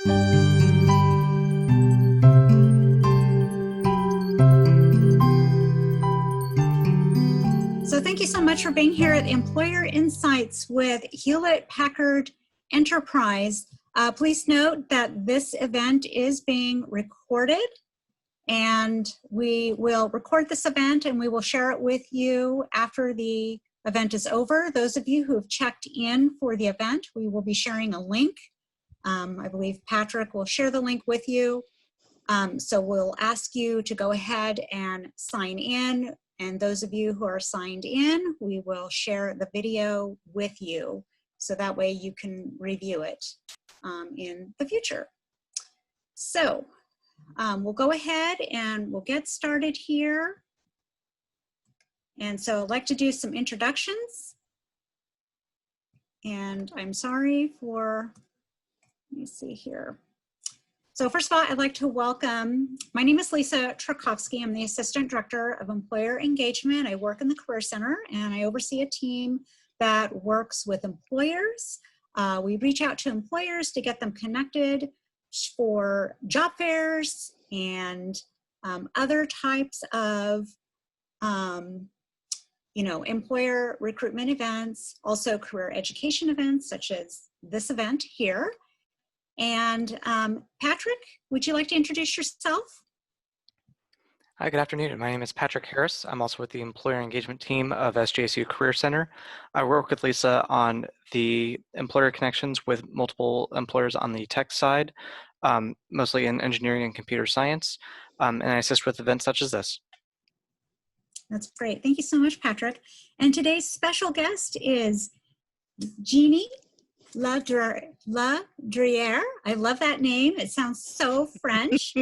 So thank you so much for being here at Employer Insights with Hewlett Packard Enterprise. Please note that this event is being recorded, and we will record this event and we will share it with you after the event is over. Those of you who have checked in for the event, we will be sharing a link. I believe Patrick will share the link with you. So we'll ask you to go ahead and sign in. And those of you who are signed in, we will share the video with you. So that way you can review it in the future. So we'll go ahead and we'll get started here. And so I'd like to do some introductions. And I'm sorry for, let me see here. So first of all, I'd like to welcome, my name is Lisa Trakovsky. I'm the Assistant Director of Employer Engagement. I work in the Career Center and I oversee a team that works with employers. We reach out to employers to get them connected for job fairs and other types of employer recruitment events, also career education events such as this event here. And Patrick, would you like to introduce yourself? Hi, good afternoon. My name is Patrick Harris. I'm also with the Employer Engagement Team of SJSU Career Center. I work with Lisa on the employer connections with multiple employers on the tech side, mostly in engineering and computer science, and I assist with events such as this. That's great. Thank you so much, Patrick. And today's special guest is Jeannie Ladriere. I love that name. It sounds so French.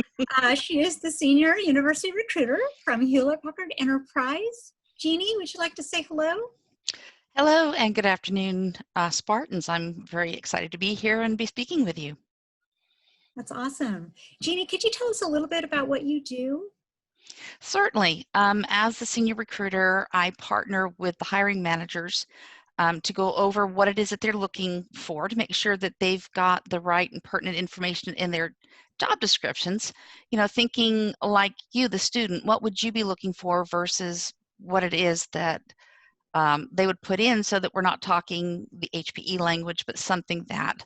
She is the Senior University Recruiter from Hewlett Packard Enterprise. Jeannie, would you like to say hello? Hello and good afternoon, Spartans. I'm very excited to be here and be speaking with you. That's awesome. Jeannie, could you tell us a little bit about what you do? Certainly. As the Senior Recruiter, I partner with the hiring managers to go over what it is that they're looking for to make sure that they've got the right and pertinent information in their job descriptions. You know, thinking like you, the student, what would you be looking for versus what it is that they would put in, so that we're not talking the HPE language, but something that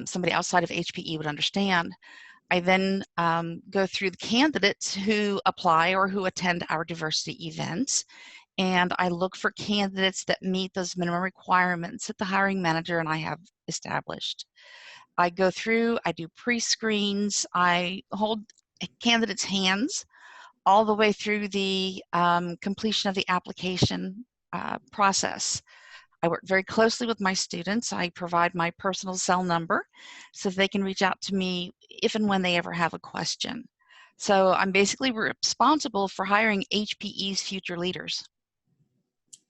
somebody outside of HPE would understand. I then go through the candidates who apply or who attend our diversity events, and I look for candidates that meet those minimum requirements that the hiring manager and I have established. I go through, I do pre-screens, I hold candidates' hands all the way through the completion of the application process. I work very closely with my students. I provide my personal cell number so they can reach out to me if and when they ever have a question. So I'm basically responsible for hiring HPE's future leaders.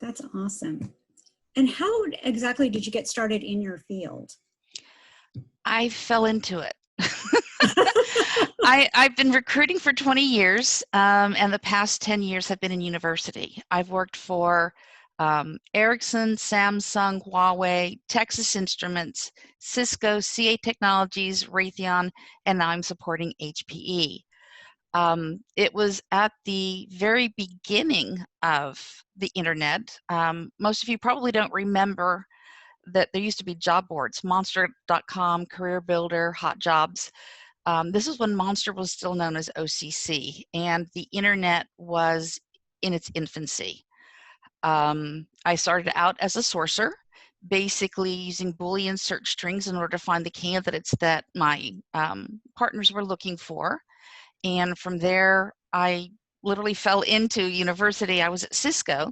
That's awesome. And how exactly did you get started in your field? I fell into it. I've been recruiting for 20 years, and the past 10 years have been in university. I've worked for Ericsson, Samsung, Huawei, Texas Instruments, Cisco, CA Technologies, Raytheon, and now I'm supporting HPE. It was at the very beginning of the internet. Most of you probably don't remember that there used to be job boards, Monster.com, Career Builder, Hot Jobs. This is when Monster was still known as OCC, and the internet was in its infancy. I started out as a sourcer, basically using Boolean search strings in order to find the candidates that my partners were looking for. And from there, I literally fell into university. I was at Cisco,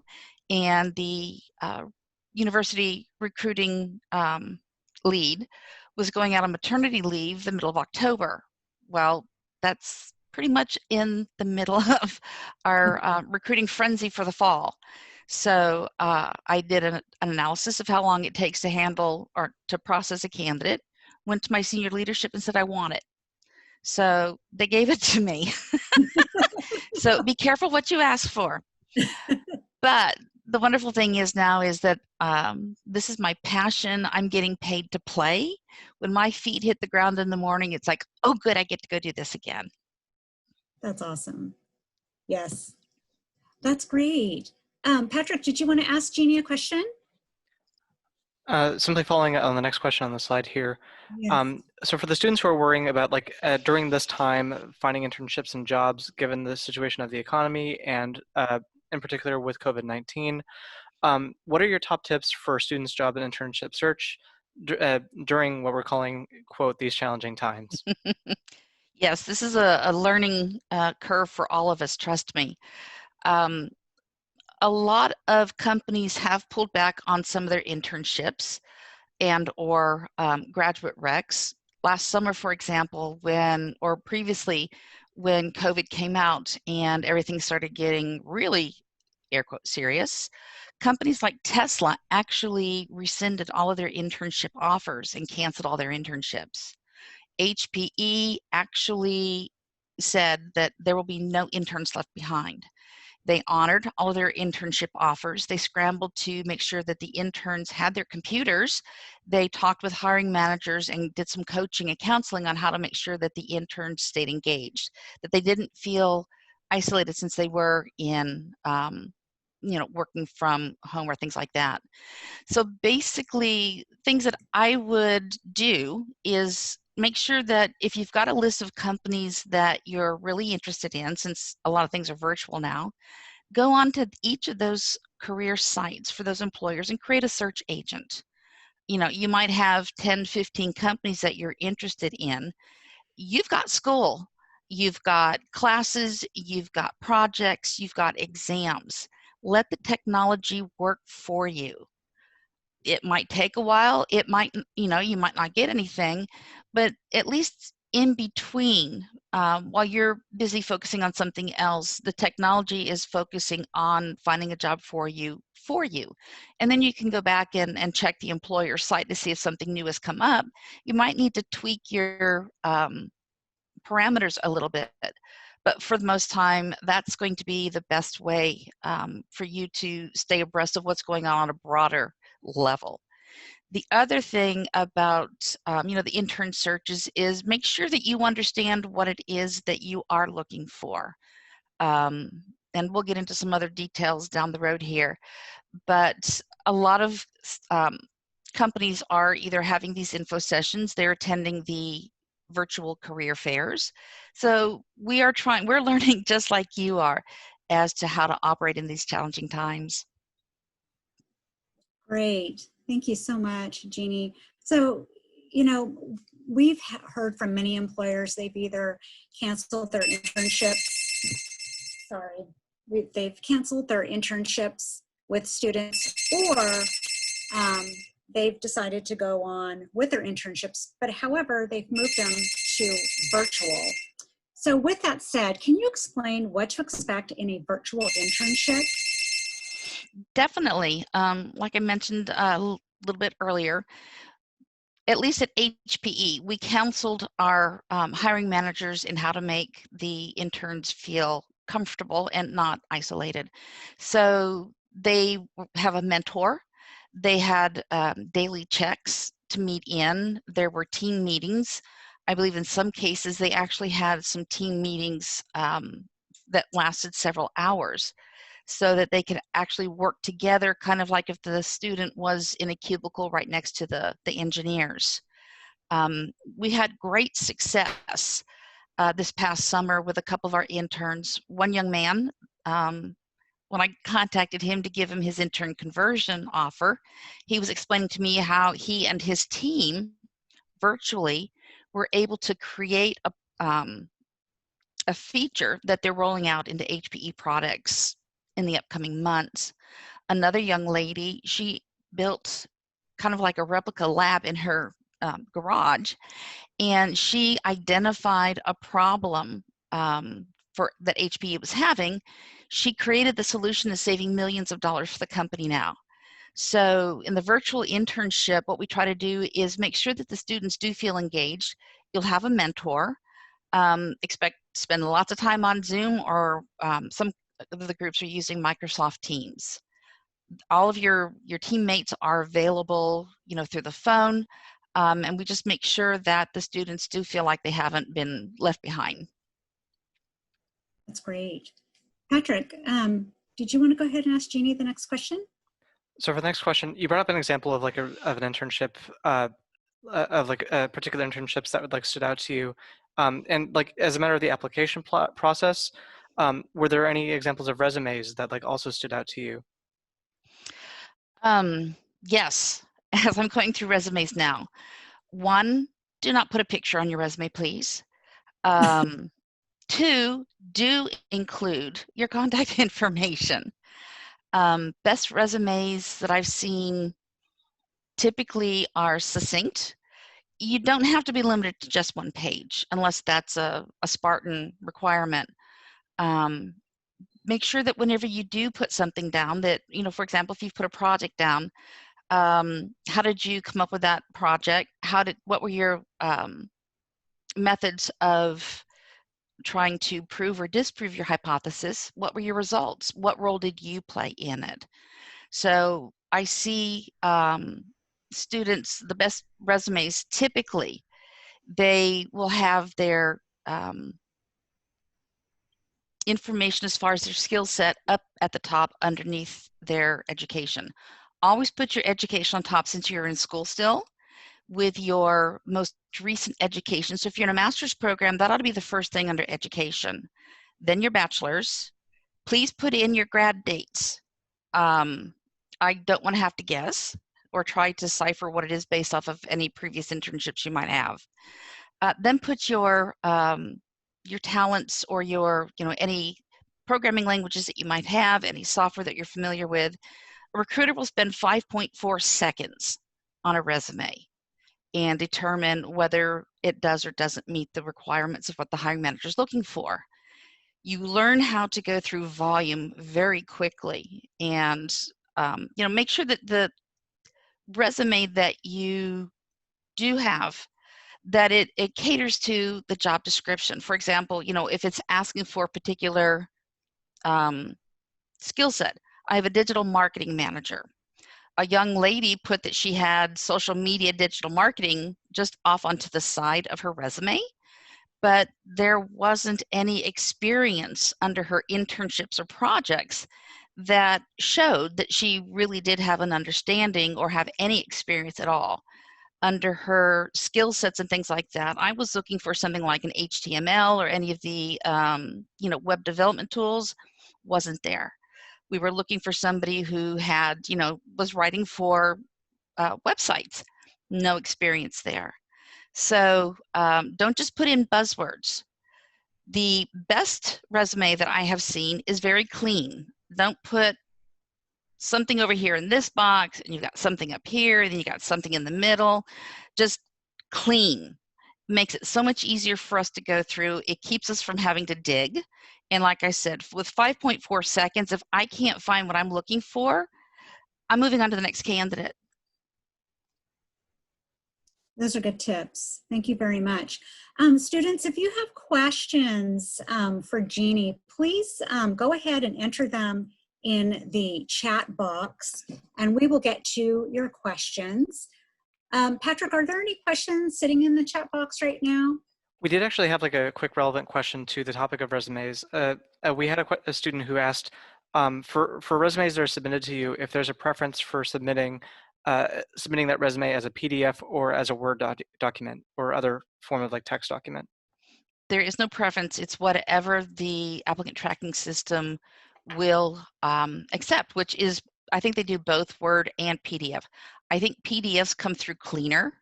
and the university recruiting lead was going out on maternity leave the middle of October. Well, that's pretty much in the middle of our recruiting frenzy for the fall. So I did an analysis of how long it takes to handle or to process a candidate, went to my senior leadership and said, I want it. So they gave it to me. So be careful what you ask for. But the wonderful thing is now is that this is my passion. I'm getting paid to play. When my feet hit the ground in the morning, it's like, oh, good, I get to go do this again. That's awesome. Yes, that's great. Patrick, did you want to ask Jeannie a question? Simply following on the next question on the slide here. Yes. So for the students who are worrying about during this time, finding internships and jobs, given the situation of the economy and in particular with COVID-19, what are your top tips for students' job and internship search during what we're calling, quote, these challenging times? Yes, this is a learning curve for all of us, trust me. A lot of companies have pulled back on some of their internships and or graduate recs. Last summer, for example, or previously, when COVID came out and everything started getting really, air quote, serious, companies like Tesla actually rescinded all of their internship offers and canceled all their internships. HPE actually said that there will be no interns left behind. They honored all of their internship offers. They scrambled to make sure that the interns had their computers. They talked with hiring managers and did some coaching and counseling on how to make sure that the interns stayed engaged, that they didn't feel isolated since they were in, working from home or things like that. So basically, things that I would do is make sure that if you've got a list of companies that you're really interested in, since a lot of things are virtual now, go on to each of those career sites for those employers and create a search agent. You might have 10, 15 companies that you're interested in. You've got school, you've got classes, you've got projects, you've got exams. Let the technology work for you. It might take a while, it might, you might not get anything, but at least in between, while you're busy focusing on something else, the technology is focusing on finding a job for you. And then you can go back and check the employer site to see if something new has come up. You might need to tweak your parameters a little bit, but for the most time, that's going to be the best way for you to stay abreast of what's going on a broader level. The other thing about the intern searches is make sure that you understand what it is that you are looking for. And we'll get into some other details down the road here. But a lot of companies are either having these info sessions, they're attending the virtual career fairs. So we're learning just like you are as to how to operate in these challenging times. Great. Thank you so much, Jeannie. So, we've heard from many employers, they've either canceled their internships. They've canceled their internships with students, or they've decided to go on with their internships, but however, they've moved them to virtual. So with that said, can you explain what to expect in a virtual internship? Definitely. Like I mentioned a little bit earlier, at least at HPE, we counseled our hiring managers in how to make the interns feel comfortable and not isolated. So they have a mentor. They had daily checks to meet in. There were team meetings. I believe in some cases they actually had some team meetings that lasted several hours, so that they could actually work together, kind of like if the student was in a cubicle right next to the engineers. We had great success this past summer with a couple of our interns. One young man, when I contacted him to give him his intern conversion offer, he was explaining to me how he and his team virtually were able to create a feature that they're rolling out into HPE products in the upcoming months. Another young lady, she built kind of like a replica lab in her garage, and she identified a problem that HPE was having. She created the solution to saving millions of dollars for the company now. So in the virtual internship, what we try to do is make sure that the students do feel engaged. You'll have a mentor. Expect to spend lots of time on Zoom, or some of the groups are using Microsoft Teams. all of your teammates are available, through the phone, and we just make sure that the students do feel like they haven't been left behind. That's great. Patrick, did you want to go ahead and ask Jeannie the next question? So for the next question, you brought up an example of like of an internship, of like particular internships that would like stood out to you, and like as a matter of the application process, were there any examples of resumes that like also stood out to you? Yes, as I'm going through resumes now. One, do not put a picture on your resume, please. Two, do include your contact information. Best resumes that I've seen typically are succinct. You don't have to be limited to just one page unless that's a Spartan requirement. Make sure that whenever you do put something down that, for example, if you've put a project down, how did you come up with that project? What were your methods of trying to prove or disprove your hypothesis? What were your results? What role did you play in it? So I see students, the best resumes, typically, they will have their information as far as their skill set up at the top underneath their education. Always put your education on top since you're in school still, with your most recent education. So if you're in a master's program, that ought to be the first thing under education. Then your bachelor's. Please put in your grad dates. I don't want to have to guess or try to decipher what it is based off of any previous internships you might have. Then put your talents or your, any programming languages that you might have, any software that you're familiar with. A recruiter will spend 5.4 seconds on a resume and determine whether it does or doesn't meet the requirements of what the hiring manager is looking for. You learn how to go through volume very quickly, and make sure that the resume that you do have, that it caters to the job description. For example, if it's asking for a particular skill set, I have a digital marketing manager. A young lady put that she had social media digital marketing just off onto the side of her resume, but there wasn't any experience under her internships or projects that showed that she really did have an understanding or have any experience at all. Under her skill sets and things like that, I was looking for something like an HTML or any of the web development tools. Wasn't there. We were looking for somebody who had, was writing for websites. No experience there. So don't just put in buzzwords. The best resume that I have seen is very clean. Don't put something over here in this box, and you've got something up here, and then you got something in the middle. Just clean. Makes it so much easier for us to go through. It keeps us from having to dig. And like I said, with 5.4 seconds, if I can't find what I'm looking for, I'm moving on to the next candidate. Those are good tips. Thank you very much. Students, if you have questions for Jeannie, please go ahead and enter them in the chat box, and we will get to your questions. Patrick, are there any questions sitting in the chat box right now? We did actually have like a quick relevant question to the topic of resumes. We had a student who asked, for resumes that are submitted to you, if there's a preference for submitting that resume as a PDF or as a Word document or other form of like text document. There is no preference. It's whatever the applicant tracking system will accept, which is, I think they do both Word and PDF. I think PDFs come through cleaner.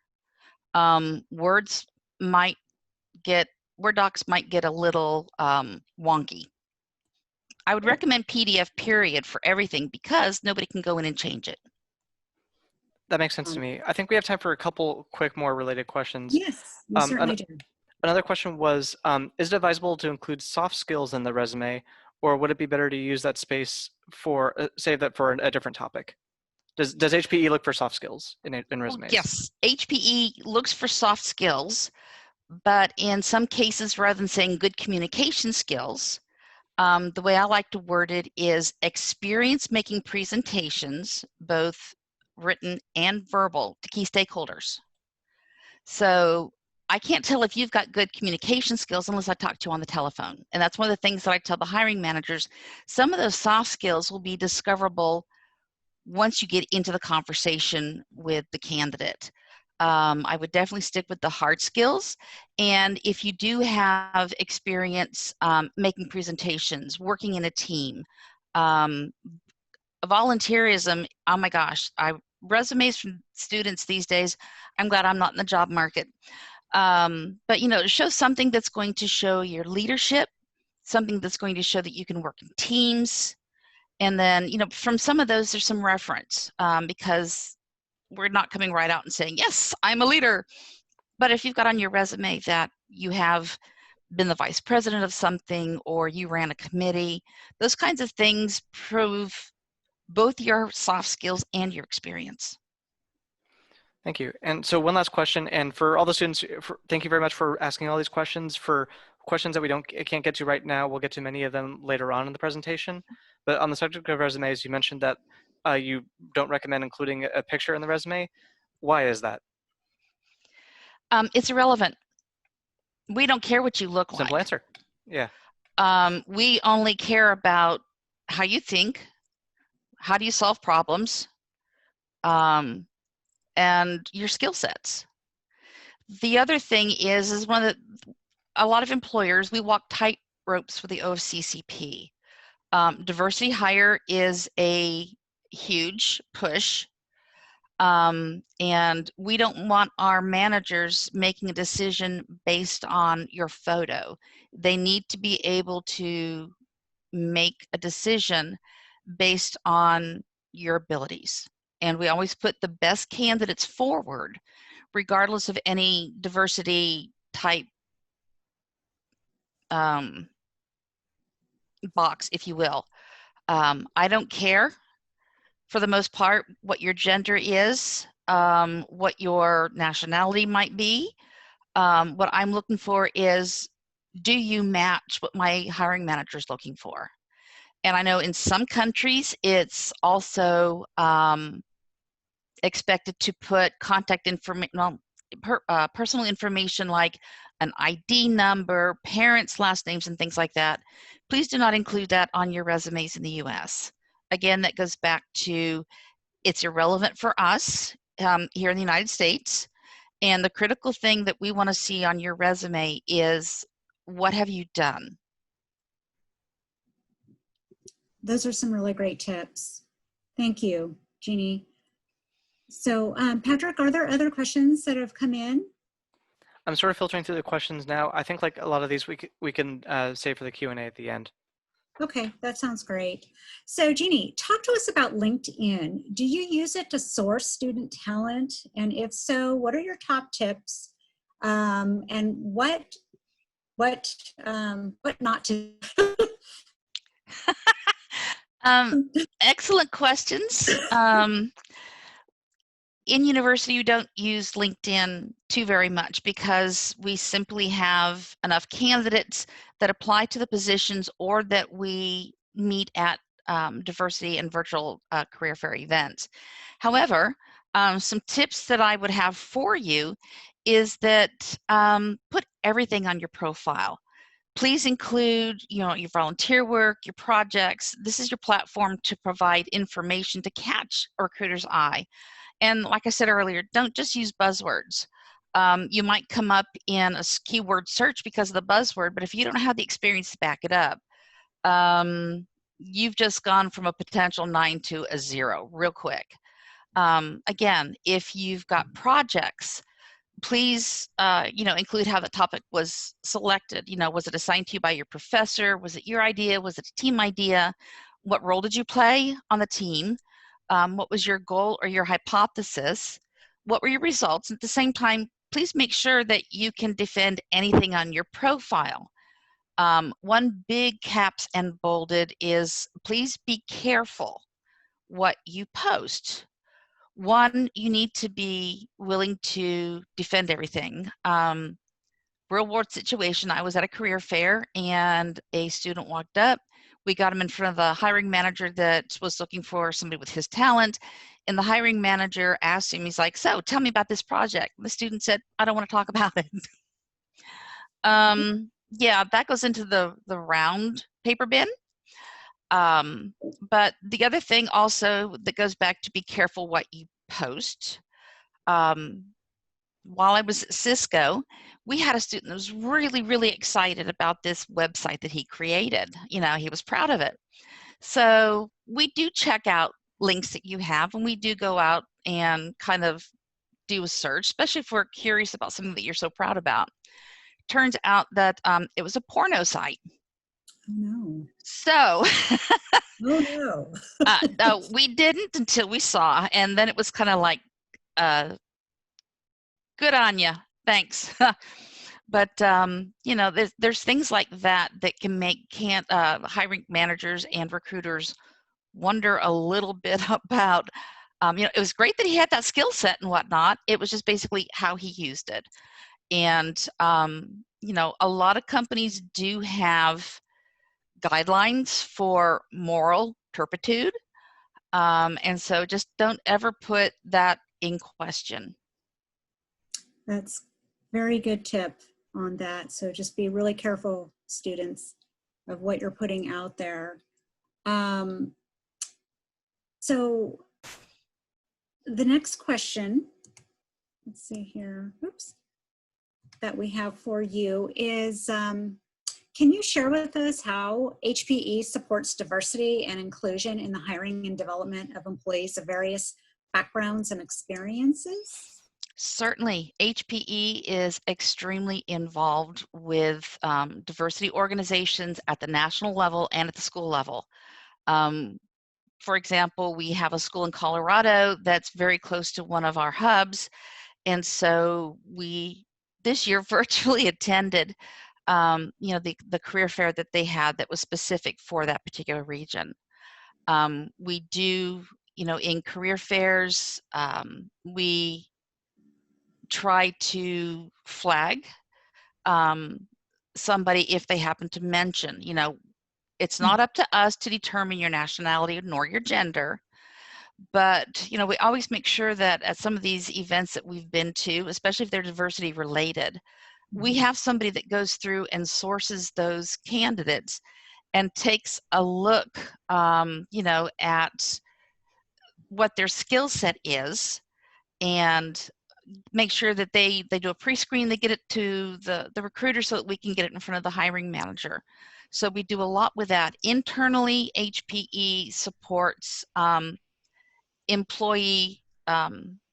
Word docs might get a little wonky. I would recommend PDF period for everything because nobody can go in and change it. That makes sense to me. I think we have time for a couple quick more related questions. Yes, we certainly do. Another question was, is it advisable to include soft skills in the resume, or would it be better to use that space for, save that for a different topic? Does HPE look for soft skills in resumes? Yes, HPE looks for soft skills, but in some cases, rather than saying good communication skills, The way I like to word it is experience making presentations, both written and verbal, to key stakeholders. So I can't tell if you've got good communication skills unless I talk to you on the telephone. And that's one of the things that I tell the hiring managers. Some of those soft skills will be discoverable once you get into the conversation with the candidate. I would definitely stick with the hard skills. And if you do have experience making presentations, working in a team, volunteerism, oh my gosh, resumes from students these days, I'm glad I'm not in the job market. But show something that's going to show your leadership, something that's going to show that you can work in teams. And then, from some of those, there's some reference because we're not coming right out and saying, yes, I'm a leader. But if you've got on your resume that you have been the vice president of something or you ran a committee, those kinds of things prove both your soft skills and your experience. Thank you. And so one last question, and for all the students, thank you very much for asking all these questions. For questions that we can't get to right now, we'll get to many of them later on in the presentation. But on the subject of resumes, you mentioned that you don't recommend including a picture in the resume. Why is that? It's irrelevant. We don't care what you look like. Simple answer. Yeah. We only care about how you think, how do you solve problems, and your skill sets. The other thing is a lot of employers, we walk tight ropes for the OFCCP. Diversity hire is a huge push, and we don't want our managers making a decision based on your photo. They need to be able to make a decision based on your abilities. And we always put the best candidates forward, regardless of any diversity type box, if you will. I don't care, for the most part, what your gender is, what your nationality might be. What I'm looking for is, do you match what my hiring manager is looking for? And I know in some countries, it's also expected to put contact information, personal information like an ID number, parents' last names, and things like that. Please do not include that on your resumes in the US. Again, that goes back to, it's irrelevant for us here in the United States. And the critical thing that we want to see on your resume is, what have you done? Those are some really great tips. Thank you, Jeannie. So Patrick, are there other questions that have come in? I'm sort of filtering through the questions now. I think like a lot of these we can save for the Q&A at the end. Okay, that sounds great. So Jeannie, talk to us about LinkedIn. Do you use it to source student talent? And if so, what are your top tips? And what not to? Excellent questions. In university, you don't use LinkedIn too very much because we simply have enough candidates that apply to the positions or that we meet at diversity and virtual career fair events. However, some tips that I would have for you is that put everything on your profile. Please include, your volunteer work, your projects. This is your platform to provide information to catch a recruiter's eye. And like I said earlier, don't just use buzzwords. You might come up in a keyword search because of the buzzword, but if you don't have the experience to back it up, you've just gone from a potential 9 to a 0 real quick. Again, if you've got projects, please, include how the topic was selected. Was it assigned to you by your professor? Was it your idea? Was it a team idea? What role did you play on the team? What was your goal or your hypothesis? What were your results? At the same time, please make sure that you can defend anything on your profile. One big caps and bolded is, please be careful what you post. One, you need to be willing to defend everything. real world situation. I was at a career fair and a student walked up. We got him in front of the hiring manager that was looking for somebody with his talent. And the hiring manager asked him, he's like, so tell me about this project. The student said, I don't want to talk about it. Yeah, that goes into the round paper bin. But the other thing also that goes back to be careful what you post. While I was at Cisco, we had a student that was really, really excited about this website that he created. You know, he was proud of it. So we do check out links that you have, and we do go out and kind of do a search, especially if we're curious about something that you're so proud about. Turns out that it was a porno site. Oh, no. So Oh, no. no, we didn't until we saw, and then it was kind of like, good on you, thanks. But you know, there's things like that that can make hiring managers and recruiters wonder a little bit about. You know, it was great that he had that skill set and whatnot. It was just basically how he used it. And you know, a lot of companies do have guidelines for moral turpitude, and so just don't ever put that in question. That's very good tip on that. So just be really careful, students, of what you're putting out there. So the next question, let's see here, oops, that we have for you is, can you share with us how HPE supports diversity and inclusion in the hiring and development of employees of various backgrounds and experiences? Certainly, HPE is extremely involved with diversity organizations at the national level and at the school level. For example, we have a school in Colorado that's very close to one of our hubs, and so we this year virtually attended you know, the career fair that they had that was specific for that particular region. We do, you know, in career fairs, we try to flag somebody if they happen to mention, you know, it's not up to us to determine your nationality nor your gender, but, you know, we always make sure that at some of these events that we've been to, especially if they're diversity related, we have somebody that goes through and sources those candidates and takes a look, you know, at what their skill set is, and make sure that they do a pre-screen, they get it to the recruiter so that we can get it in front of the hiring manager. So we do a lot with that. Internally, HPE supports employee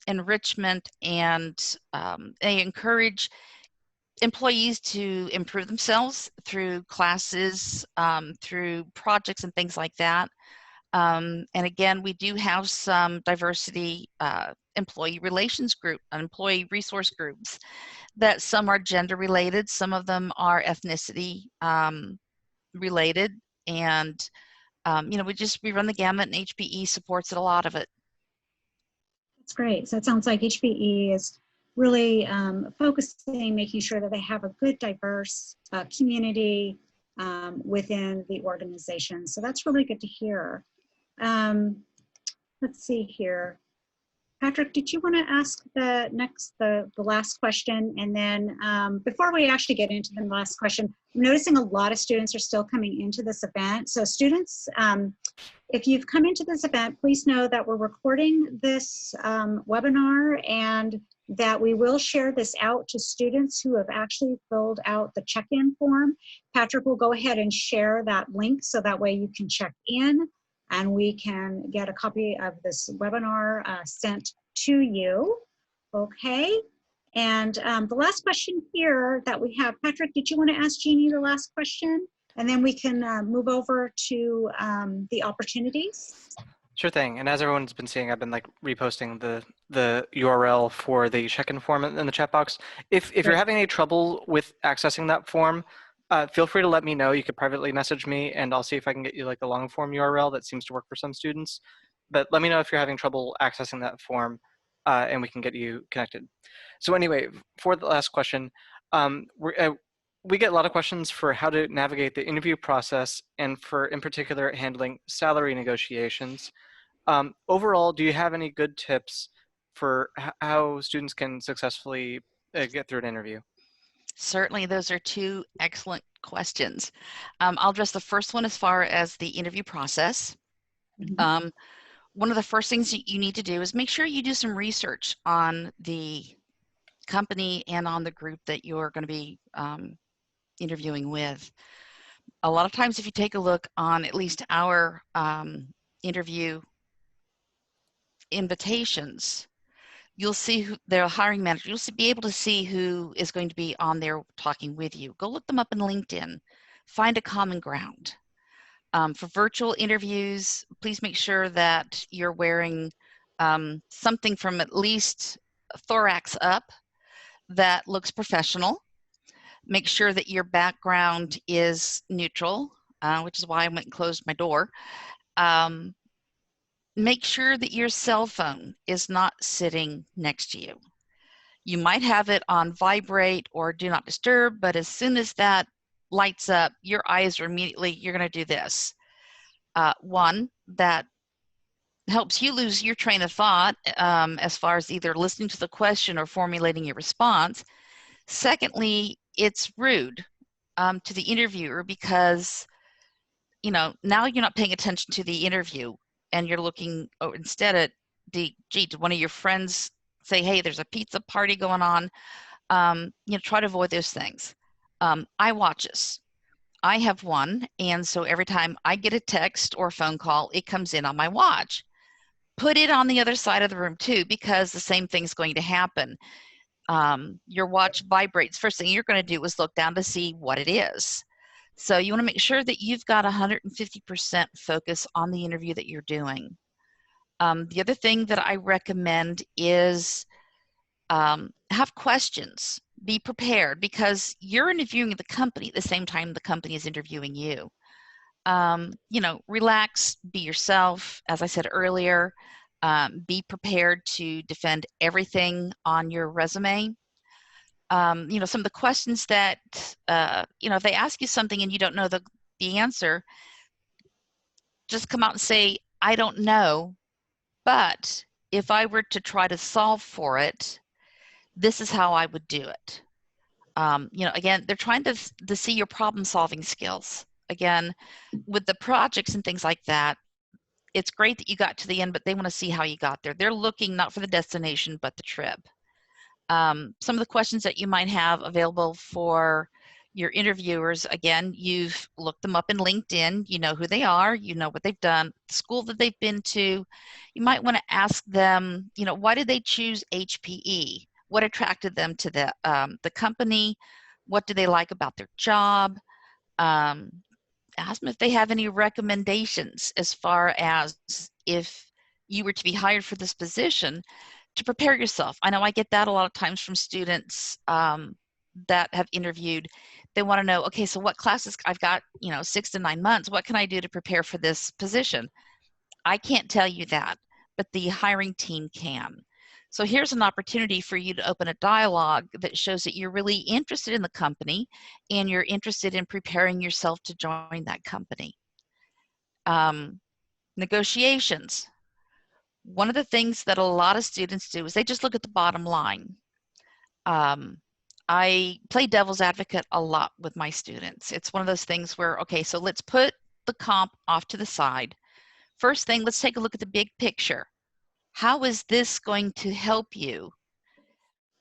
enrichment, and they encourage employees to improve themselves through classes, through projects and things like that. And again, we do have some diversity employee relations group, employee resource groups, that some are gender related, some of them are ethnicity related, and you know, we run the gamut, and HPE supports it, a lot of it. That's great. So it sounds like HPE is really focusing, making sure that they have a good, diverse community within the organization. So that's really good to hear. Let's see here. Patrick, did you want to ask the last question? And then before we actually get into the last question, I'm noticing a lot of students are still coming into this event. So students, if you've come into this event, please know that we're recording this webinar, and that we will share this out to students who have actually filled out the check-in form. Patrick will go ahead and share that link so that way you can check in and we can get a copy of this webinar sent to you. Okay, and the last question here that we have, Patrick, did you want to ask Jeannie the last question? And then we can move over to the opportunities. Sure thing. And as everyone's been seeing, I've been like reposting the URL for the check-in form in the chat box. If you're having any trouble with accessing that form, feel free to let me know. You could privately message me, and I'll see if I can get you like a long form URL that seems to work for some students. But let me know if you're having trouble accessing that form, and we can get you connected. So anyway, for the last question, We get a lot of questions for how to navigate the interview process and for, in particular, handling salary negotiations. Overall, do you have any good tips for how students can successfully get through an interview? Certainly, those are two excellent questions. I'll address the first one as far as the interview process. One of the first things that you need to do is make sure you do some research on the company and on the group that you're going to be interviewing with. A lot of times, if you take a look on at least our interview invitations, you'll see who their hiring manager, you'll be able to see who is going to be on there talking with you. Go look them up in LinkedIn, find a common ground. For virtual interviews, please make sure that you're wearing something from at least thorax up that looks professional. Make sure that your background is neutral, which is why I went and closed my door. Make sure that your cell phone is not sitting next to you. You might have it on vibrate or do not disturb, but as soon as that lights up, your eyes are immediately, you're going to do this. One, that helps you lose your train of thought as far as either listening to the question or formulating your response. Secondly, it's rude to the interviewer because, you know, now you're not paying attention to the interview and you're looking instead at gee, did one of your friends say, hey, there's a pizza party going on? You know, try to avoid those things. iWatches. I have one, and so every time I get a text or a phone call, it comes in on my watch. Put it on the other side of the room too, because the same thing's going to happen. Your watch vibrates. First thing you're going to do is look down to see what it is. So you want to make sure that you've got 150% focus on the interview that you're doing. The other thing that I recommend is have questions. Be prepared because you're interviewing the company at the same time the company is interviewing you. You know, relax, be yourself. As I said earlier, be prepared to defend everything on your resume. You know, some of the questions that, you know, if they ask you something and you don't know the answer, just come out and say, I don't know, but if I were to try to solve for it, this is how I would do it. You know, again, they're trying to see your problem solving skills. Again, with the projects and things like that, it's great that you got to the end, but they want to see how you got there. They're looking not for the destination, but the trip. Some of the questions that you might have available for your interviewers, again, you've looked them up in LinkedIn, you know who they are, you know what they've done, the school that they've been to. You might want to ask them, you know, why did they choose HPE? What attracted them to the company? What do they like about their job? Ask them if they have any recommendations as far as if you were to be hired for this position to prepare yourself. I know I get that a lot of times from students that have interviewed. They want to know, okay, so what classes I've got, you know, 6 to 9 months, what can I do to prepare for this position? I can't tell you that, but the hiring team can. So here's an opportunity for you to open a dialogue that shows that you're really interested in the company and you're interested in preparing yourself to join that company. Negotiations. One of the things that a lot of students do is they just look at the bottom line. I play devil's advocate a lot with my students. It's one of those things where, okay, so let's put the comp off to the side. First thing, let's take a look at the big picture. How is this going to help you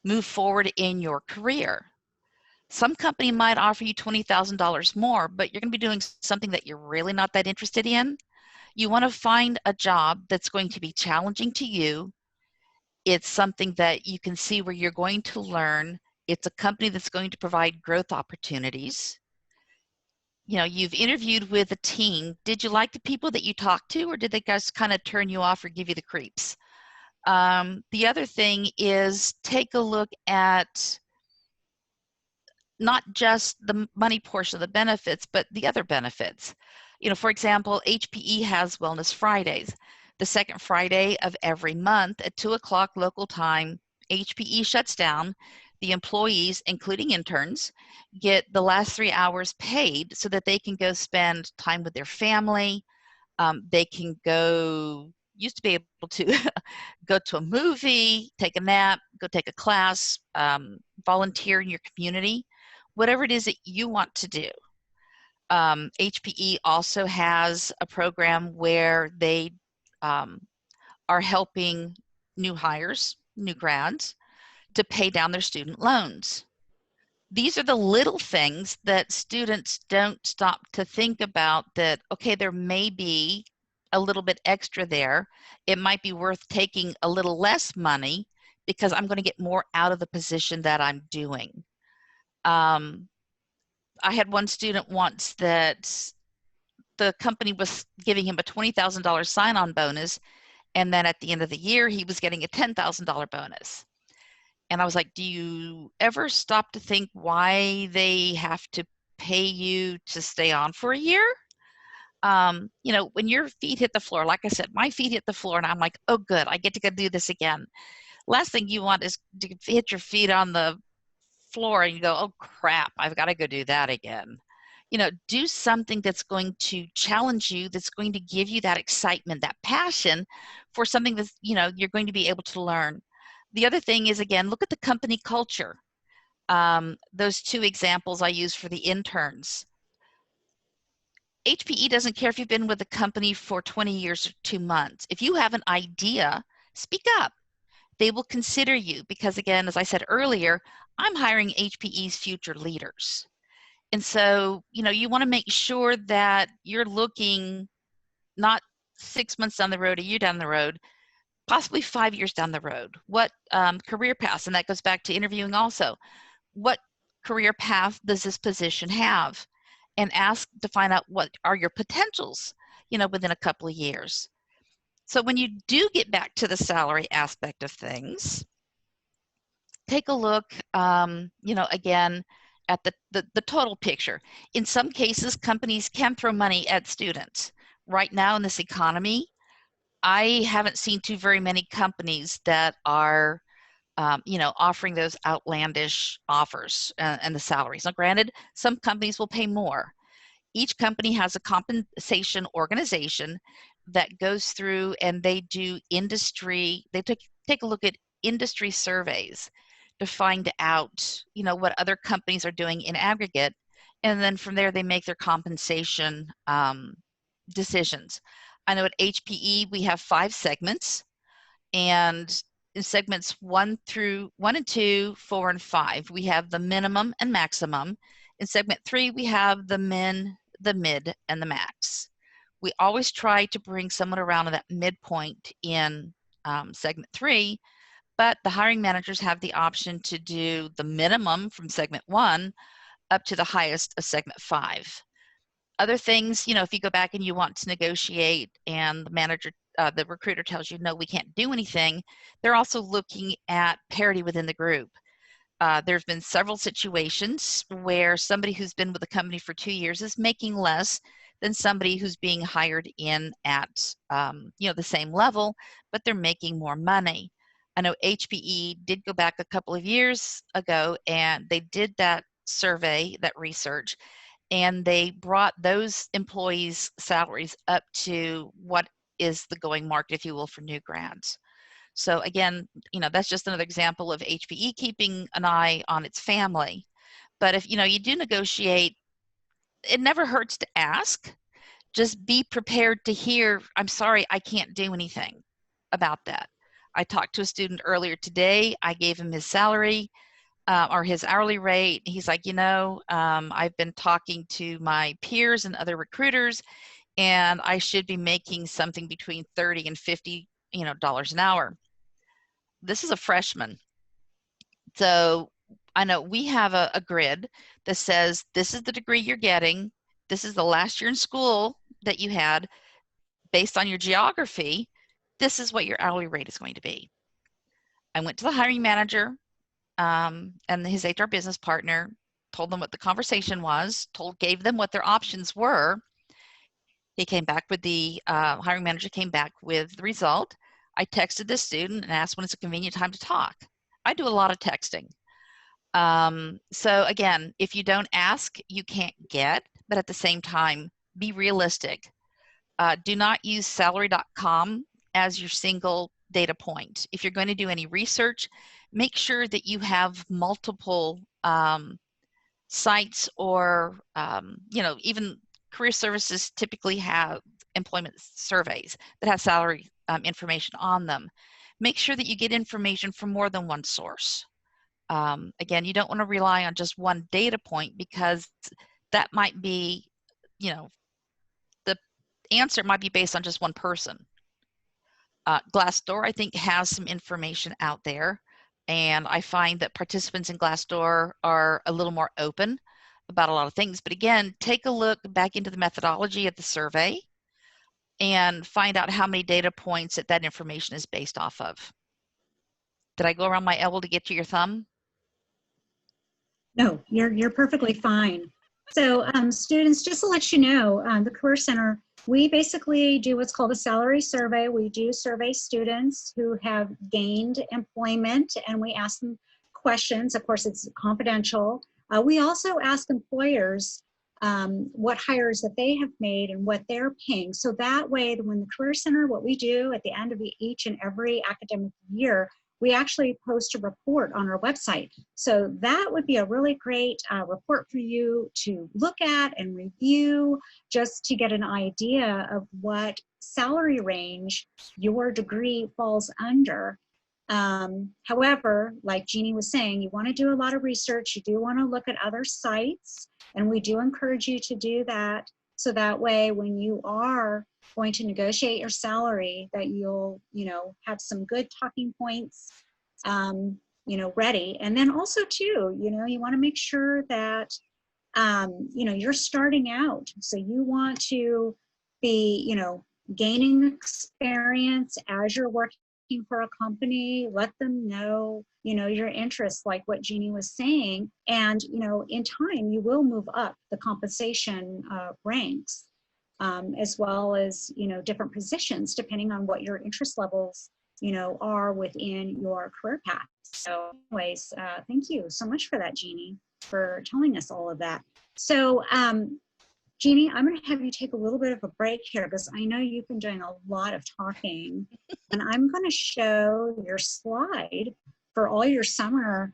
move forward in your career? Some company might offer you $20,000 more, but you're going to be doing something that you're really not that interested in. You want to find a job that's going to be challenging to you. It's something that you can see where you're going to learn. It's a company that's going to provide growth opportunities. You know, you've interviewed with a team. Did you like the people that you talked to, or did they guys kind of turn you off or give you the creeps? The other thing is take a look at not just the money portion of the benefits, but the other benefits. You know, for example, HPE has Wellness Fridays. The second Friday of every month at 2 o'clock local time, HPE shuts down. the employees, including interns, get the last 3 hours paid so that they can go spend time with their family. They can used to be able to go to a movie, take a nap, go take a class, volunteer in your community, whatever it is that you want to do. HPE also has a program where they are helping new hires, new grads, to pay down their student loans. These are the little things that students don't stop to think about, that, okay, there may be a little bit extra there. It might be worth taking a little less money because I'm going to get more out of the position that I'm doing. I had one student once that the company was giving him a $20,000 sign-on bonus, and then at the end of the year, he was getting a $10,000 bonus. And I was like, do you ever stop to think why they have to pay you to stay on for a year? You know, when your feet hit the floor, like I said, my feet hit the floor and I'm like, oh, good, I get to go do this again. Last thing you want is to hit your feet on the floor and you go, oh, crap, I've got to go do that again. You know, do something that's going to challenge you, that's going to give you that excitement, that passion for something that's, you know, you're going to be able to learn. The other thing is, again, look at the company culture. Those two examples I use for the interns. HPE doesn't care if you've been with the company for 20 years or 2 months. If you have an idea, speak up. They will consider you because, again, as I said earlier, I'm hiring HPE's future leaders. And so, you know, you want to make sure that you're looking not 6 months down the road, a year down the road, possibly 5 years down the road. What career paths, and that goes back to interviewing also, what career path does this position have? And ask to find out what are your potentials, you know, within a couple of years. So when you do get back to the salary aspect of things, take a look, you know, again, at the total picture. In some cases, companies can throw money at students. Right now in this economy, I haven't seen too very many companies that are, you know, offering those outlandish offers and the salaries. Now, granted, some companies will pay more. Each company has a compensation organization that goes through and they do industry, they take a look at industry surveys to find out, you know, what other companies are doing in aggregate. And then from there, they make their compensation decisions. I know at HPE, we have 5 segments, and in segments 1 and 2, 4 and 5, we have the minimum and maximum. In segment 3, we have the min, the mid, and the max. We always try to bring someone around to that midpoint in segment 3, but the hiring managers have the option to do the minimum from segment 1 up to the highest of segment 5. Other things, you know, if you go back and you want to negotiate and the manager, the recruiter tells you, no, we can't do anything, they're also looking at parity within the group. There's been several situations where somebody who's been with the company for 2 years is making less than somebody who's being hired in at, you know, the same level, but they're making more money. I know HPE did go back a couple of years ago and they did that survey, that research, and they brought those employees' salaries up to what is the going market, if you will, for new grads. So again, you know, that's just another example of HPE keeping an eye on its family. But if, you know, you do negotiate, it never hurts to ask. Just be prepared to hear, I'm sorry, I can't do anything about that. I talked to a student earlier today. I gave him his salary or his hourly rate. He's like, you know, I've been talking to my peers and other recruiters, and I should be making something between $30 and $50, you know, dollars an hour. This is a freshman. So I know we have a grid that says this is the degree you're getting. This is the last year in school that you had. Based on your geography, this is what your hourly rate is going to be. I went to the hiring manager and his HR business partner, told them what the conversation was, gave them what their options were. He came back with the hiring manager came back with the result. I texted the student and asked when it's a convenient time to talk. I do a lot of texting. So again, if you don't ask, you can't get, but at the same time, be realistic. Do not use salary.com as your single data point. If you're going to do any research, make sure that you have multiple sites, or even career services typically have employment surveys that have salary information on them. Make sure that you get information from more than one source. Again, you don't want to rely on just one data point, because that might be, the answer might be based on just one person. Glassdoor, I think, has some information out there, and I find that participants in Glassdoor are a little more open about a lot of things. But again, take a look back into the methodology of the survey and find out how many data points that information is based off of. Did I go around my elbow to get to your thumb? No, you're perfectly fine. So students, just to let you know, the Career Center, we basically do what's called a salary survey. We do survey students who have gained employment, and we ask them questions. Of course, it's confidential. We also ask employers what hires that they have made and what they're paying. So that way, when the Career Center, what we do at the end of each and every academic year, we actually post a report on our website. So that would be a really great report for you to look at and review, just to get an idea of what salary range your degree falls under. However, like Jeannie was saying, you want to do a lot of research. You do want to look at other sites, and we do encourage you to do that. So that way, when you are going to negotiate your salary, that you'll, have some good talking points, ready. And then also too, you want to make sure that, you're starting out. So you want to be, gaining experience as you're working for a company. Let them know, your interests, like what Jeannie was saying. And, in time, you will move up the compensation ranks. As well as, different positions, depending on what your interest levels, are within your career path. So anyways, thank you so much for that, Jeannie, for telling us all of that. So Jeannie, I'm going to have you take a little bit of a break here, because I know you've been doing a lot of talking, and I'm going to show your slide for all your summer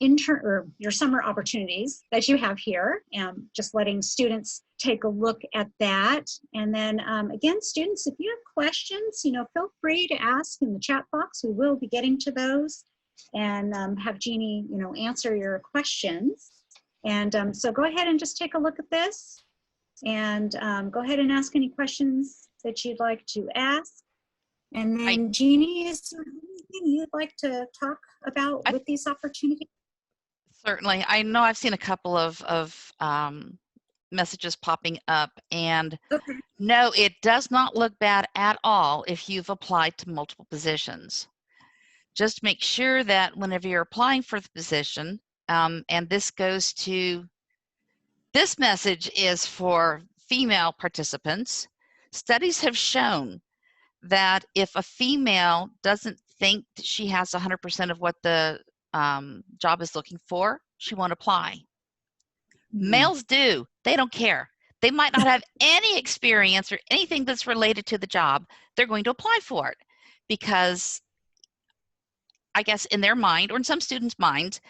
your summer opportunities that you have here, and just letting students take a look at that. And then again, students, if you have questions, feel free to ask in the chat box. We will be getting to those, and have Jeannie, answer your questions. And so go ahead and just take a look at this, and go ahead and ask any questions that you'd like to ask. And then Jeannie, is there anything you'd like to talk about with these opportunities? Certainly. I know I've seen a couple of messages popping up, and Okay. no, it does not look bad at all if you've applied to multiple positions. Just make sure that whenever you're applying for the position, and this message is for female participants. Studies have shown that if a female doesn't think that she has 100% of what the job is looking for, she won't apply. Males do. They don't care. They might not have any experience or anything that's related to the job. They're going to apply for it because, I guess, in their mind, or in some students' minds,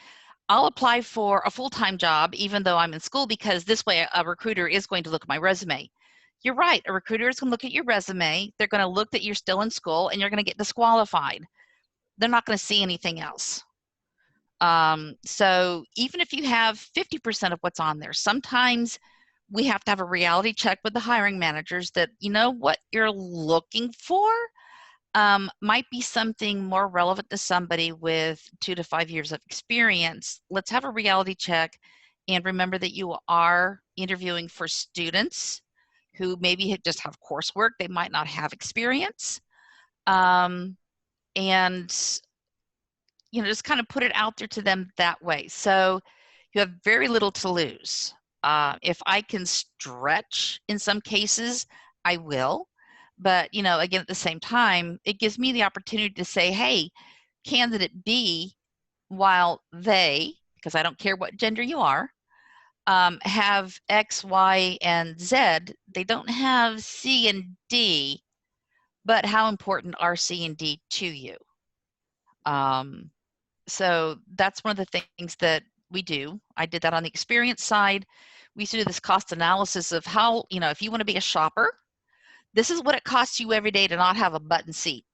I'll apply for a full-time job even though I'm in school, because this way a recruiter is going to look at my resume. You're right. A recruiter is going to look at your resume. They're going to look that you're still in school, and you're going to get disqualified. They're not going to see anything else. So even if you have 50% of what's on there, sometimes we have to have a reality check with the hiring managers that, what you're looking for might be something more relevant to somebody with 2 to 5 years of experience. Let's have a reality check, and remember that you are interviewing for students who maybe just have coursework. They might not have experience. And just kind of put it out there to them that way. So you have very little to lose. If I can stretch in some cases, I will. But, again, at the same time, it gives me the opportunity to say, hey, candidate B while they, because I don't care what gender you are, have X, Y, and Z, they don't have C and D, but how important are C and D to you? So that's one of the things that we do. I did that on the experience side. We used to do this cost analysis of how, if you want to be a shopper, this is what it costs you every day to not have a button seat.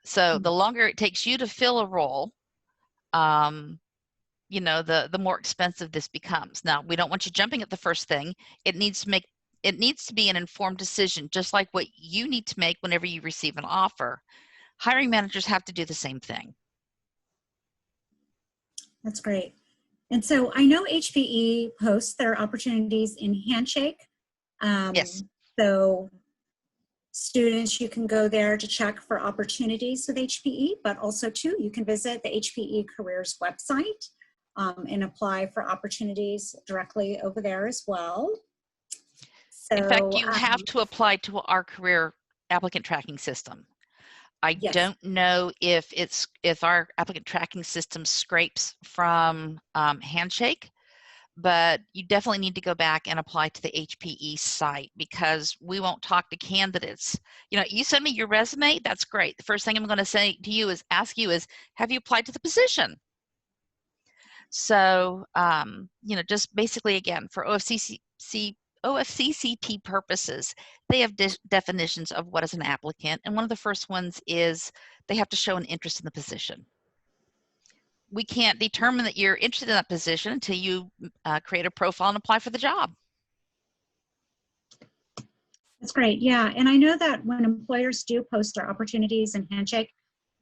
So the longer it takes you to fill a role, the more expensive this becomes. Now, we don't want you jumping at the first thing. It needs to be an informed decision, just like what you need to make whenever you receive an offer. Hiring managers have to do the same thing. That's great. And so I know HPE posts their opportunities in Handshake. Yes. So students, you can go there to check for opportunities with HPE, but also too, you can visit the HPE Careers website and apply for opportunities directly over there as well. So, in fact, you have to apply to our career applicant tracking system. I yes. don't know if our applicant tracking system scrapes from Handshake, but you definitely need to go back and apply to the HPE site, because we won't talk to candidates. You send me your resume, that's great. The first thing I'm going to say to you is, have you applied to the position? So, just basically, again, for OFCCP purposes, they have definitions of what is an applicant, and one of the first ones is they have to show an interest in the position. We can't determine that you're interested in that position until you create a profile and apply for the job. That's great. Yeah. And I know that when employers do post their opportunities in Handshake,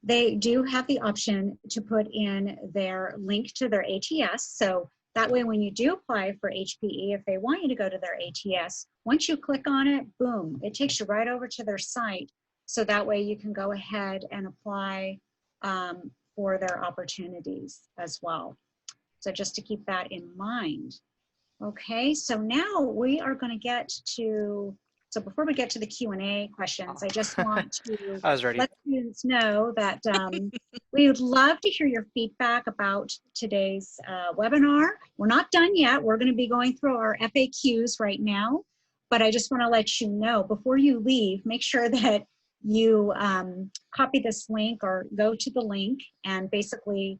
they do have the option to put in their link to their ATS. So that way, when you do apply for HPE, if they want you to go to their ATS, once you click on it, boom, it takes you right over to their site. So that way you can go ahead and apply for their opportunities as well. So just to keep that in mind. Okay, so now we are going to get to, so before we get to the Q&A questions, I just want to let students know that we would love to hear your feedback about today's webinar. We're not done yet. We're going to be going through our FAQs right now, but I just want to let you know, before you leave, make sure that you copy this link or go to the link and basically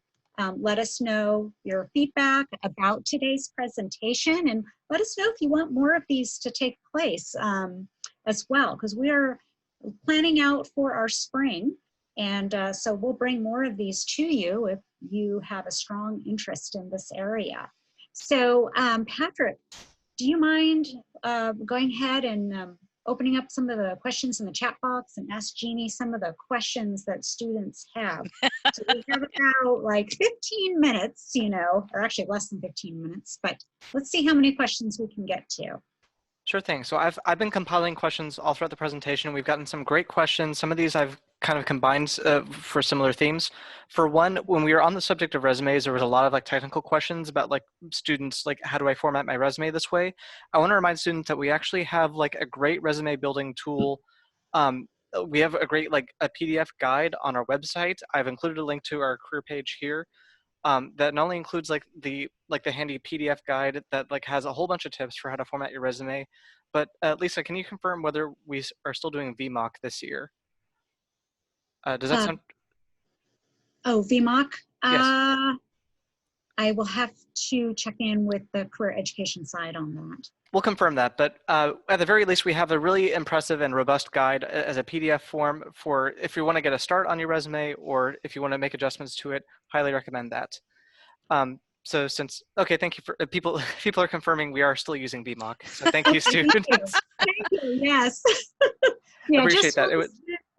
let us know your feedback about today's presentation, and let us know if you want more of these to take place as well, because we are planning out for our spring, and so we'll bring more of these to you if you have a strong interest in this area. So Patrick, do you mind going ahead and opening up some of the questions in the chat box and ask Jeannie some of the questions that students have? So we have about like 15 minutes, or actually less than 15 minutes, but let's see how many questions we can get to. Sure thing. So I've been compiling questions all throughout the presentation. We've gotten some great questions. Some of these I've kind of combined for similar themes. For one, when we were on the subject of resumes, there was a lot of technical questions about students, how do I format my resume this way? I want to remind students that we actually have a great resume building tool. We have a great a PDF guide on our website. I've included a link to our career page here. That not only includes the handy PDF guide that has a whole bunch of tips for how to format your resume, but Lisa, can you confirm whether we are still doing VMOC this year? Does that sound? Oh, VMOC? Yes. I will have to check in with the career education side on that. We'll confirm that, but at the very least, we have a really impressive and robust guide as a PDF form for if you want to get a start on your resume or if you want to make adjustments to it. Highly recommend that. So thank you for people are confirming we are still using VMOC. So thank you, students. Thank you. Yes. Yeah, appreciate that.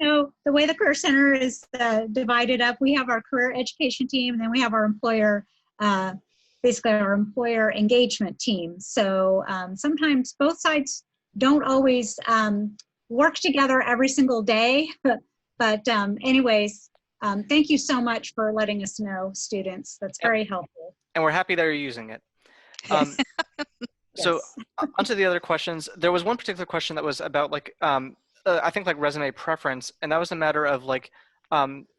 The way the Career Center is divided up, we have our career education team, and then we have our employer, basically our employer engagement team. So sometimes both sides don't always work together every single day, but anyways, thank you so much for letting us know, students. That's very helpful. And we're happy that you're using it. So onto the other questions. There was one particular question that was about I think resume preference, and that was a matter of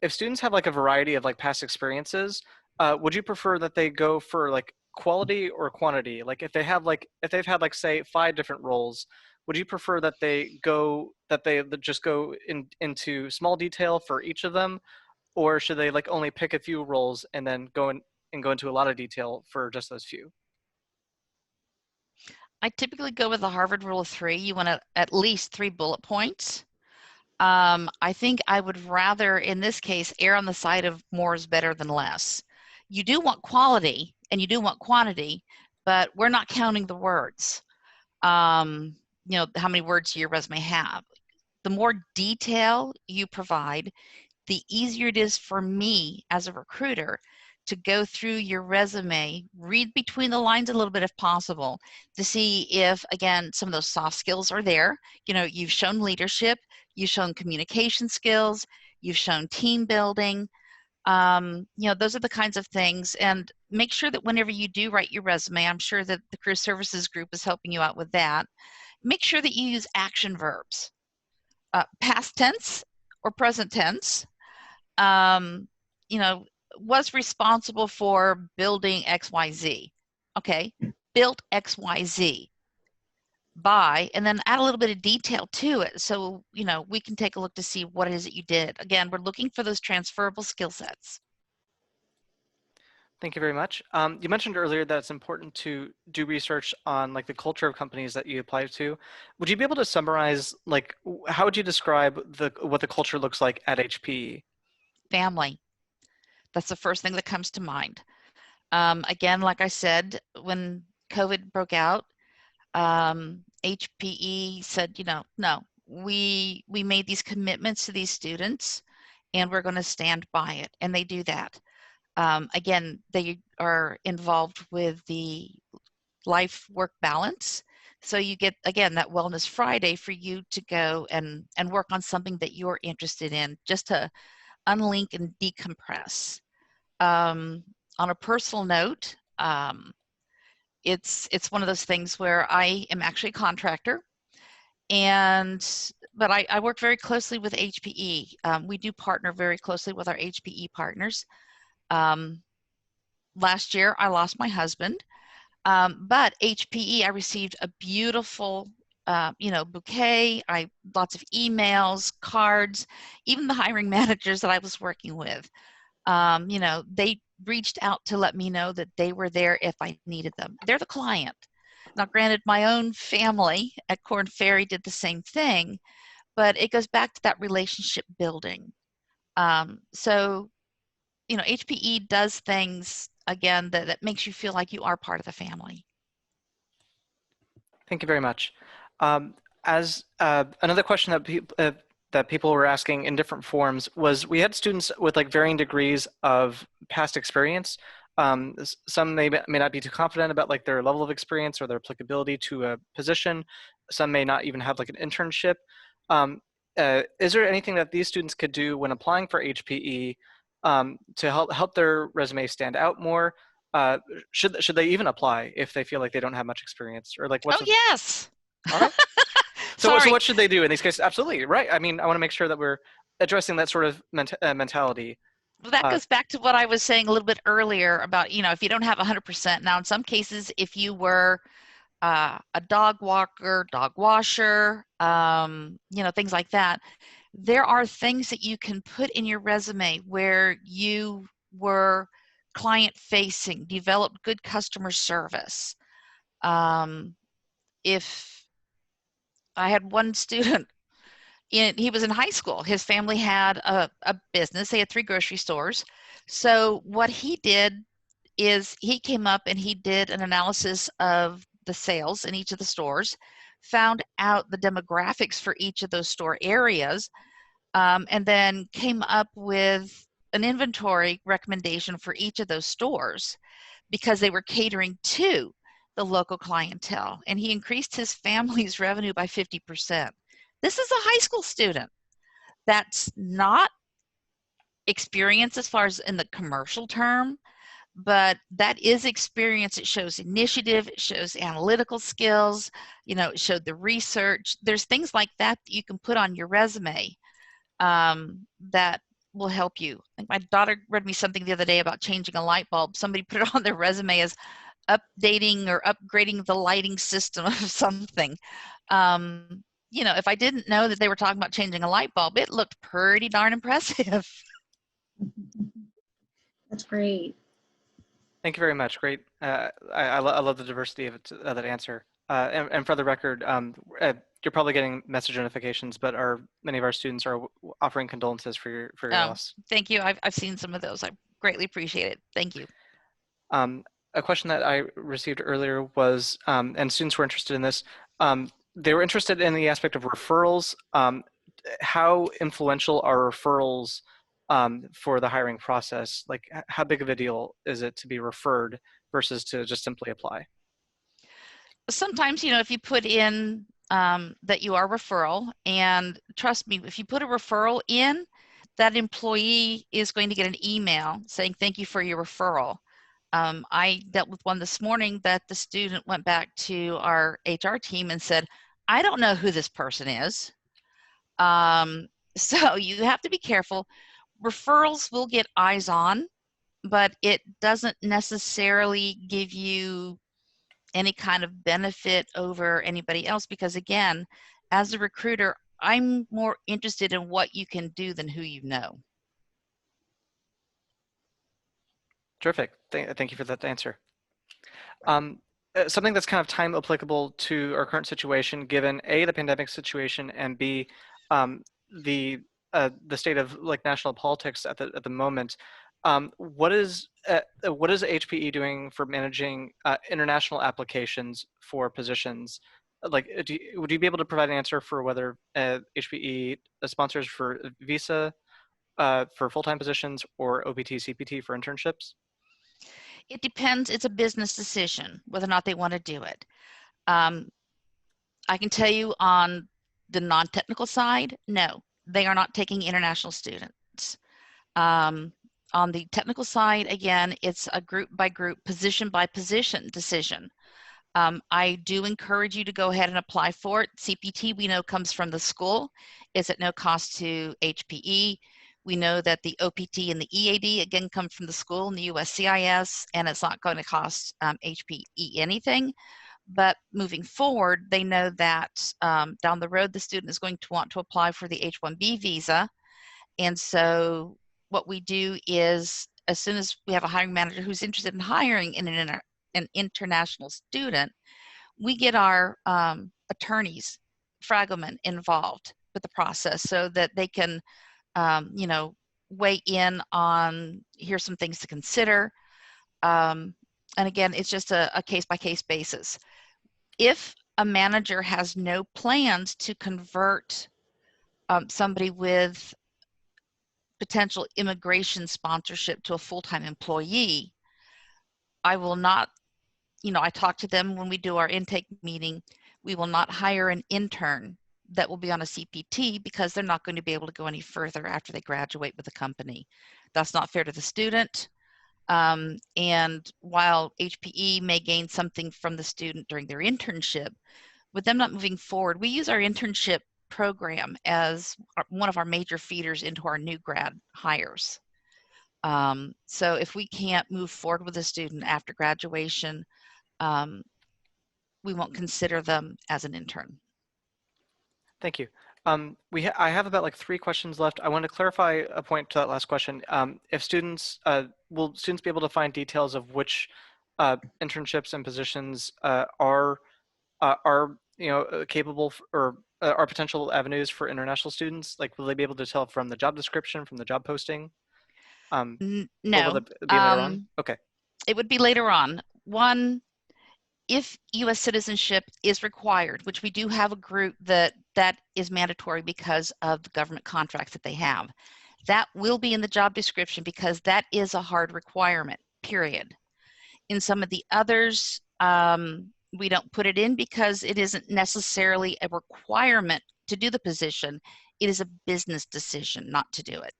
if students have a variety of past experiences, would you prefer that they go for like quality or quantity? Like if they've had like say 5 different roles, would you prefer that they just go into small detail for each of them, or should they like only pick a few roles and then go into a lot of detail for just those few? I typically go with the Harvard rule of 3. You want at least 3 bullet points. I think I would rather, in this case, err on the side of more is better than less. You do want quality and you do want quantity, but we're not counting the words. You know, how many words your resume have. The more detail you provide, the easier it is for me as a recruiter to go through your resume, read between the lines a little bit if possible, to see if, again, some of those soft skills are there. You know, you've shown leadership, you've shown communication skills, you've shown team building. You know, those are the kinds of things. And make sure that whenever you do write your resume, I'm sure that the Career Services group is helping you out with that. Make sure that you use action verbs, past tense or present tense. You know, was responsible for building XYZ. Okay, built XYZ by, and then add a little bit of detail to it. So, you know, we can take a look to see what it is that you did. Again, we're looking for those transferable skill sets. Thank you very much. You mentioned earlier that it's important to do research on like the culture of companies that you apply to. Would you be able to summarize, like, how would you describe what the culture looks like at HPE? Family. That's the first thing that comes to mind. Again, like I said, when COVID broke out, HPE said, you know, no, we made these commitments to these students and we're going to stand by it. And they do that. Again, they are involved with the life-work balance. So you get, again, that Wellness Friday for you to go and work on something that you're interested in, just to unlink and decompress. On a personal note, it's one of those things where I am actually a contractor, but I work very closely with HPE. We do partner very closely with our HPE partners. Last year, I lost my husband, but HPE, I received a beautiful, you know, bouquet. Lots of emails, cards, even the hiring managers that I was working with. You know, they reached out to let me know that they were there if I needed them. They're the client. Now, granted, my own family at Korn Ferry did the same thing, but it goes back to that relationship building. So, you know, HPE does things, again, that makes you feel like you are part of the family. Thank you very much. As another question that people were asking in different forms was, we had students with like varying degrees of past experience. Some may not be too confident about like their level of experience or their applicability to a position. Some may not even have like an internship. Is there anything that these students could do when applying for HPE to help their resume stand out more? Should they even apply if they feel like they don't have much experience, or like what's? Oh, yes. All right. So Sorry. what should they do in these cases? Absolutely, right. I mean, I want to make sure that we're addressing that sort of mentality. Well, that goes back to what I was saying a little bit earlier about, you know, if you don't have 100%. Now, in some cases, if you were a dog walker, dog washer, you know, things like that, there are things that you can put in your resume where you were client-facing, developed good customer service. If I had one student, he was in high school. His family had a business. They had 3 grocery stores. So what he did is he came up and he did an analysis of the sales in each of the stores, found out the demographics for each of those store areas, and then came up with an inventory recommendation for each of those stores because they were catering to the local clientele. And he increased his family's revenue by 50%. This is a high school student. That's not experience as far as in the commercial term, but that is experience. It shows initiative, it shows analytical skills, you know, it showed the research. There's things like that that you can put on your resume that will help you. Like my daughter read me something the other day about changing a light bulb. Somebody put it on their resume as updating or upgrading the lighting system of something. You know, if I didn't know that they were talking about changing a light bulb, it looked pretty darn impressive. That's great. Thank you very much. Great. I love the diversity of that answer. And for the record, you're probably getting message notifications, but many of our students are offering condolences for your loss. Thank you. I've seen some of those. I greatly appreciate it. Thank you. A question that I received earlier was, and students were interested in this, they were interested in the aspect of referrals. How influential are referrals for the hiring process? Like, how big of a deal is it to be referred versus to just simply apply? Sometimes, you know, if you put in that you are referral, and trust me, if you put a referral in, that employee is going to get an email saying, thank you for your referral. I dealt with one this morning that the student went back to our HR team and said, I don't know who this person is. So you have to be careful. Referrals will get eyes on, but it doesn't necessarily give you any kind of benefit over anybody else, because again, as a recruiter, I'm more interested in what you can do than who you know. Terrific. Thank you for that answer. Something that's kind of time applicable to our current situation, given A, the pandemic situation, and B, the state of like national politics at the moment. What is HPE doing for managing international applications for positions? Like, would you be able to provide an answer for whether HPE sponsors for visa for full-time positions or OPT, CPT for internships? It depends. It's a business decision whether or not they want to do it. I can tell you on the non-technical side, no, they are not taking international students. On the technical side, again, it's a group by group, position by position decision. I do encourage you to go ahead and apply for it. CPT, we know, comes from the school. It's at no cost to HPE. We know that the OPT and the EAD, again, come from the school and the USCIS, and it's not going to cost HPE anything. But moving forward, they know that down the road, the student is going to want to apply for the H-1B visa. And so what we do is, as soon as we have a hiring manager who's interested in hiring an international student, we get our attorneys, Fragleman, involved with the process so that they can, you know, weigh in on, here's some things to consider. And again, it's just a case-by-case basis. If a manager has no plans to convert somebody with potential immigration sponsorship to a full-time employee, I will not, you know, I talk to them when we do our intake meeting. We will not hire an intern that will be on a CPT because they're not going to be able to go any further after they graduate with the company. That's not fair to the student. And while HPE may gain something from the student during their internship, with them not moving forward, we use our internship program as one of our major feeders into our new grad hires. So if we can't move forward with a student after graduation, we won't consider them as an intern. Thank you. I have about like 3 questions left. I want to clarify a point to that last question. If students, will students be able to find details of which internships and positions are you know, capable or are potential avenues for international students? Like, will they be able to tell from the job description, from the job posting? Or will No. it be later on? Okay. It would be later on. One, if U.S. citizenship is required, which we do have a group that is mandatory because of the government contracts that they have, that will be in the job description because that is a hard requirement, period. In some of the others, we don't put it in because it isn't necessarily a requirement to do the position. It is a business decision not to do it.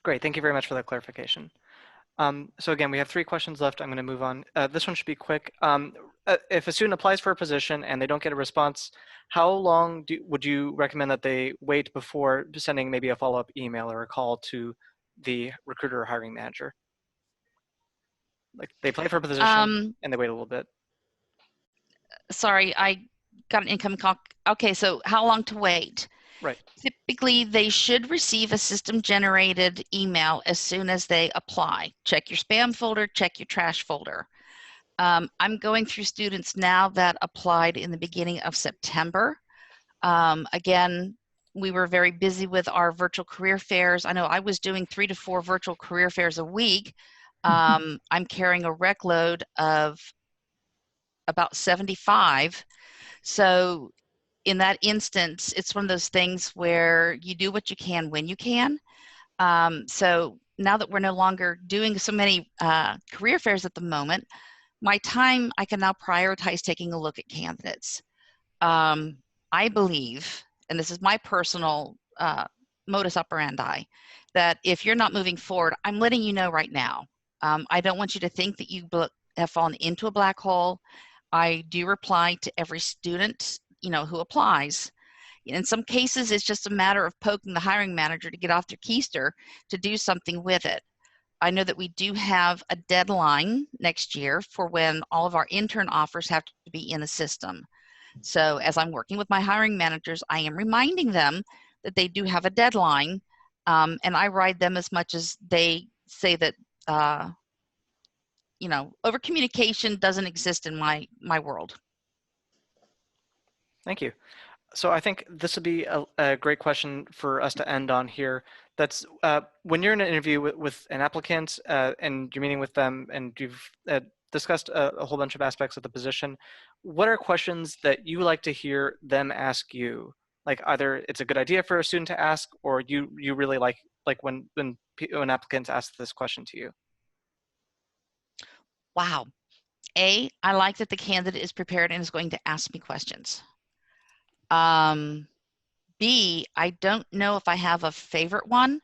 Great. Thank you very much for that clarification. So again, we have 3 questions left. I'm going to move on. This one should be quick. if a student applies for a position and they don't get a response, how long would you recommend that they wait before sending maybe a follow-up email or a call to the recruiter or hiring manager? Like they apply for a position and they wait a little bit. Sorry, I got an incoming call. Okay, so how long to wait? Right. Typically, they should receive a system-generated email as soon as they apply. Check your spam folder, check your trash folder. I'm going through students now that applied in the beginning of September. Again, we were very busy with our virtual career fairs. I know I was doing 3 to 4 virtual career fairs a week. I'm carrying a rec load of about 75. So in that instance, it's one of those things where you do what you can when you can. So now that we're no longer doing so many career fairs at the moment, my time, I can now prioritize taking a look at candidates. I believe, and this is my personal modus operandi, that if you're not moving forward, I'm letting you know right now. I don't want you to think that you have fallen into a black hole. I do reply to every student, who applies. In some cases, it's just a matter of poking the hiring manager to get off their keister to do something with it. I know that we do have a deadline next year for when all of our intern offers have to be in the system. So as I'm working with my hiring managers, I am reminding them that they do have a deadline, and I ride them as much as they say that, over communication doesn't exist in my world. Thank you. So I think this would be a great question for us to end on here. That's when you're in an interview with an applicant and you're meeting with them and you've discussed a whole bunch of aspects of the position, what are questions that you like to hear them ask you? Like either it's a good idea for a student to ask, or you really like when applicants ask this question to you? Wow. I like that the candidate is prepared and is going to ask me questions. B, I don't know if I have a favorite one.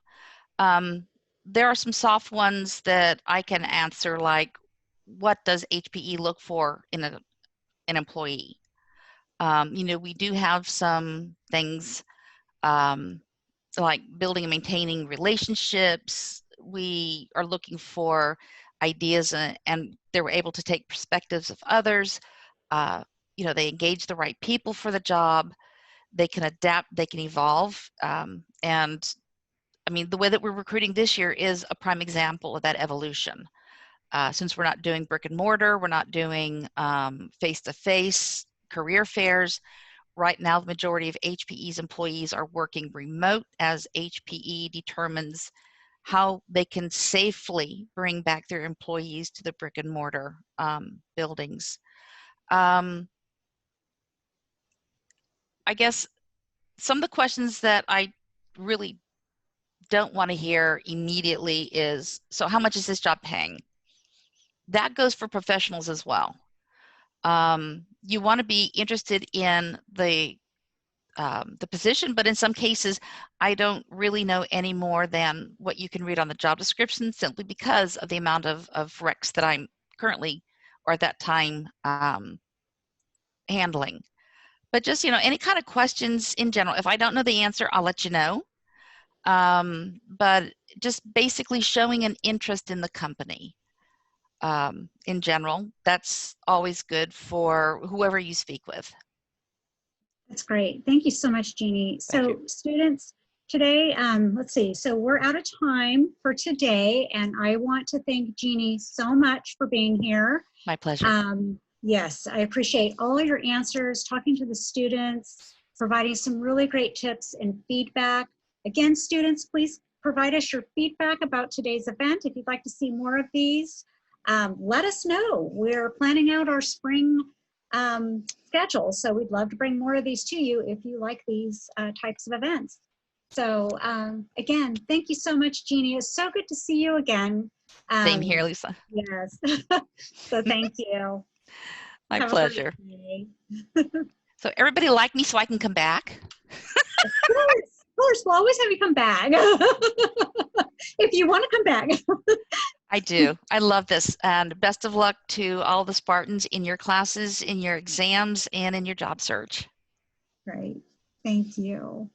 There are some soft ones that I can answer, like, what does HPE look for in an employee? We do have some things like building and maintaining relationships. We are looking for ideas and they were able to take perspectives of others. They engage the right people for the job. They can adapt, they can evolve. And I mean, the way that we're recruiting this year is a prime example of that evolution. Since we're not doing brick and mortar, we're not doing face-to-face career fairs. Right now, the majority of HPE's employees are working remote as HPE determines how they can safely bring back their employees to the brick and mortar buildings. I guess some of the questions that I really don't want to hear immediately is, so how much is this job paying? That goes for professionals as well. You want to be interested in the position, but in some cases, I don't really know any more than what you can read on the job description, simply because of the amount of recs that I'm currently, or at that time, handling. But just, any kind of questions in general. If I don't know the answer, I'll let you know. But just basically showing an interest in the company. In general, that's always good for whoever you speak with. That's great. Thank you so much, Jeannie. So students, today, let's see, so we're out of time for today, and I want to thank Jeannie so much for being here. My pleasure. Yes, I appreciate all your answers, talking to the students, providing some really great tips and feedback. Again, students, please provide us your feedback about today's event. If you'd like to see more of these, let us know. We're planning out our spring schedule, so we'd love to bring more of these to you if you like these types of events. So again, thank you so much, Jeannie. It's so good to see you again. Same here, Lisa. Yes. So thank you. My pleasure. So everybody like me so I can come back? Of course, we'll always have you come back. If you want to come back. I do. I love this. And best of luck to all the Spartans in your classes, in your exams, and in your job search. Great. Thank you.